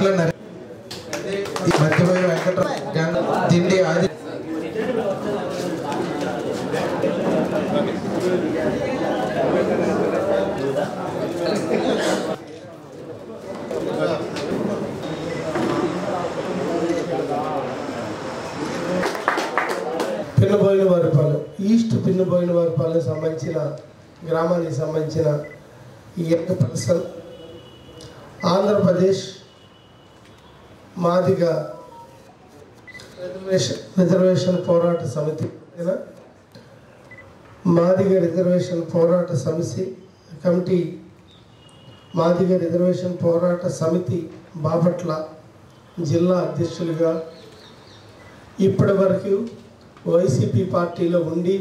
దాట్ల మధ్యపోయి వెంకటరావు దిండి ఆది పిన్నబోయినవారిపాలెం ఈస్ట్ పిన్నబోయినవారిపాలెం సంబంధించిన గ్రామానికి సంబంధించిన ఈ యొక్క పర్సన్ ఆంధ్రప్రదేశ్ మాదిగ రిజర్వేషన్ పోరాట సమితి మాదిగ రిజర్వేషన్ పోరాట సమితి కమిటీ మాదిగ రిజర్వేషన్ పోరాట సమితి బాపట్ల జిల్లా అధ్యక్షులుగా ఇప్పటి వరకు వైసీపీ పార్టీలో ఉండి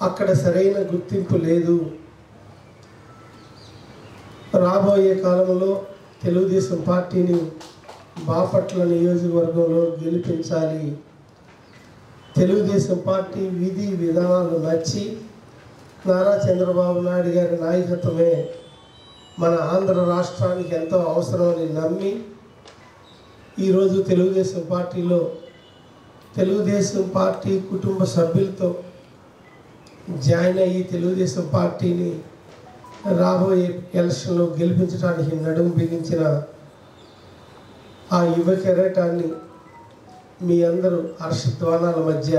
అక్కడ సరైన గుర్తింపు లేదు, రాబోయే కాలంలో తెలుగుదేశం పార్టీని బాపట్ల నియోజకవర్గంలో గెలిపించాలి, తెలుగుదేశం పార్టీ విధి విధానాలు నచ్చి నారా చంద్రబాబు నాయుడు గారి నాయకత్వమే మన ఆంధ్ర రాష్ట్రానికి ఎంతో అవసరమని నమ్మి ఈరోజు తెలుగుదేశం పార్టీలో తెలుగుదేశం పార్టీ కుటుంబ సభ్యులతో జాయిన్ అయ్యి తెలుగుదేశం పార్టీని రాబోయే ఎలక్షన్లో గెలిపించడానికి నడుము బిగించిన ఆ యువ కెరటాన్ని మీ అందరూ హర్షధ్వానాల మధ్య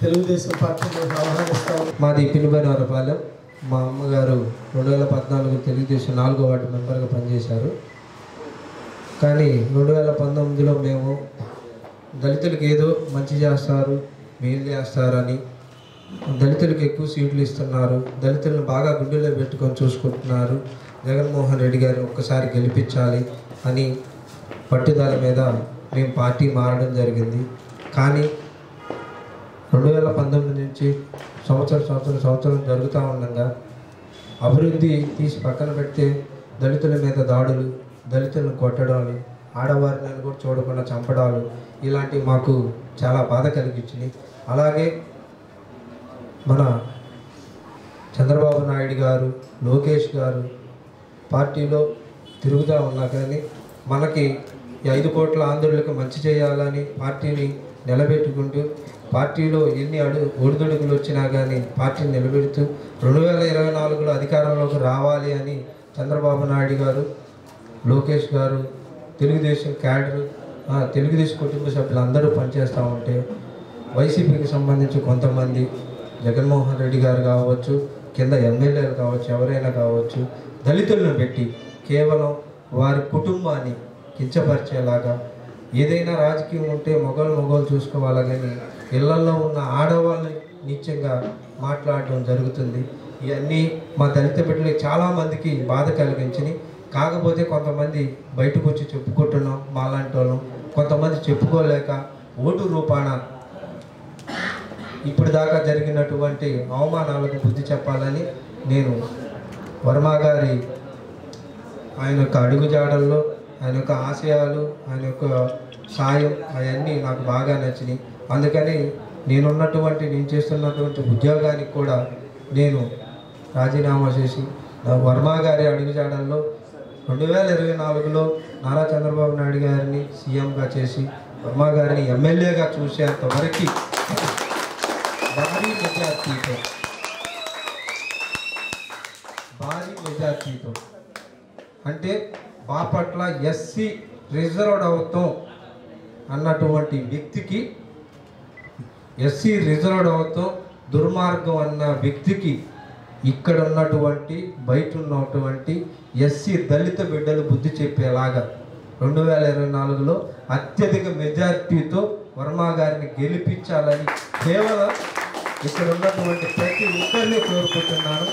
తెలుగుదేశం పార్టీలో ఆహ్వానిస్తాం. మాది పిన్నబోయినవారిపాలెం. మా అమ్మగారు 2014 తెలుగుదేశం 4వ వార్డు మెంబర్గా పనిచేశారు. కానీ 2019లో మేము దళితులకు ఏదో మంచి చేస్తారు, మేలు చేస్తారని, దళితులకు ఎక్కువ సీట్లు ఇస్తున్నారు, దళితులను బాగా గుండెల్లో పెట్టుకొని చూసుకుంటున్నారు, జగన్మోహన్ రెడ్డి గారు ఒక్కసారి గెలిపించాలి అని పట్టుదల మీద మేము పార్టీ మారడం జరిగింది. కానీ 2019 నుంచి సంవత్సరం జరుగుతూ ఉండగా అభివృద్ధి తీసి పక్కన పెడితే దళితుల మీద దాడులు, దళితులను కొట్టడాలు, ఆడవారిని కూడా చూడకుండా చంపడాలు ఇలాంటివి మాకు చాలా బాధ కలిగించినాయి. అలాగే మన చంద్రబాబు నాయుడు గారు, లోకేష్ గారు పార్టీలో తిరుగుతూ ఉన్నా కానీ మనకి 5 కోట్ల ఆంధ్రులకు మంచి చేయాలని పార్టీని నిలబెట్టుకుంటూ పార్టీలో ఎన్ని ఒడిదుడుకులు వచ్చినా కానీ పార్టీని నిలబెడుతూ 2024లో అధికారంలోకి రావాలి అని చంద్రబాబు నాయుడు గారు, లోకేష్ గారు, తెలుగుదేశం క్యాడర్, తెలుగుదేశం కుటుంబ సభ్యులందరూ పనిచేస్తూ ఉంటే వైసీపీకి సంబంధించి కొంతమంది జగన్మోహన్ రెడ్డి గారు కావచ్చు, కింద ఎమ్మెల్యేలు కావచ్చు, ఎవరైనా కావచ్చు, దళితులను పెట్టి కేవలం వారి కుటుంబాన్ని కించపరిచేలాగా ఏదైనా రాజకీయం ఉంటే మొగలు చూసుకోవాలి కానీ ఇళ్లలో ఉన్న ఆడవాళ్ళని నీచంగా మాట్లాడడం జరుగుతుంది. ఇవన్నీ మా దళిత బిడ్డలకి చాలామందికి బాధ కలిగించినాయి. కాకపోతే కొంతమంది బయటకు వచ్చి చెప్పుకుంటున్నాం మాలాంటి వాళ్ళం, కొంతమంది చెప్పుకోలేక ఓటు రూపాన ఇప్పటిదాకా జరిగినటువంటి అవమానాలకు బుద్ధి చెప్పాలని నేను వర్మ గారి ఆయన యొక్క అడుగుజాడల్లో, ఆయన యొక్క ఆశయాలు, ఆయన యొక్క సాయం అవన్నీ నాకు బాగా నచ్చినాయి. అందుకని నేను చేస్తున్నటువంటి ఉద్యోగానికి కూడా నేను రాజీనామా చేసి వర్మ గారి అడుగుజాడల్లో 2024లో నారా చంద్రబాబు నాయుడు గారిని సీఎంగా చేసి వర్మ గారిని ఎమ్మెల్యేగా చూసేంత వరకు భారీ మెజార్టీతో అంటే బాపట్ల ఎస్సీ రిజర్వ్డ్ అవుతాం అన్నటువంటి వ్యక్తికి, ఎస్సీ రిజర్వ్డ్ అవుతాం దుర్మార్గం అన్న వ్యక్తికి ఇక్కడ ఉన్నటువంటి బయట ఉన్నటువంటి ఎస్సీ దళిత బిడ్డలు బుద్ధి చెప్పేలాగా 2024లో అత్యధిక మెజార్టీతో వర్మ గారిని గెలిపించాలని కేవలం ఇక్కడ ఉన్నటువంటి ప్రతి ఒక్కరిని కోరుకుంటున్నాను.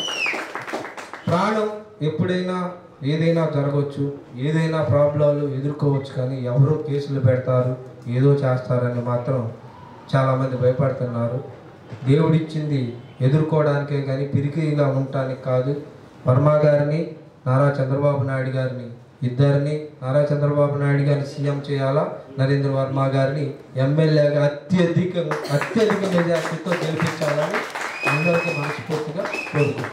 ప్రాణం ఎప్పుడైనా ఏదైనా జరగవచ్చు, ఏదైనా ప్రాబ్లాలు ఎదుర్కోవచ్చు, కానీ ఎవరో కేసులు పెడతారు, ఏదో చేస్తారని మాత్రం చాలామంది భయపడుతున్నారు. దేవుడిచ్చింది ఎదుర్కోవడానికే కానీ పిరికిగా ఉండటానికి కాదు. వర్మ గారిని, నారా చంద్రబాబు నాయుడు గారిని ఇద్దరిని, నారా చంద్రబాబు నాయుడు గారిని సీఎం చేయాలా, నరేంద్ర వర్మ గారిని ఎమ్మెల్యేగా అత్యధిక మెజార్టీతో గెలిపించాలని అందరికీ మనస్ఫూర్తిగా కోరుకుంటున్నాను.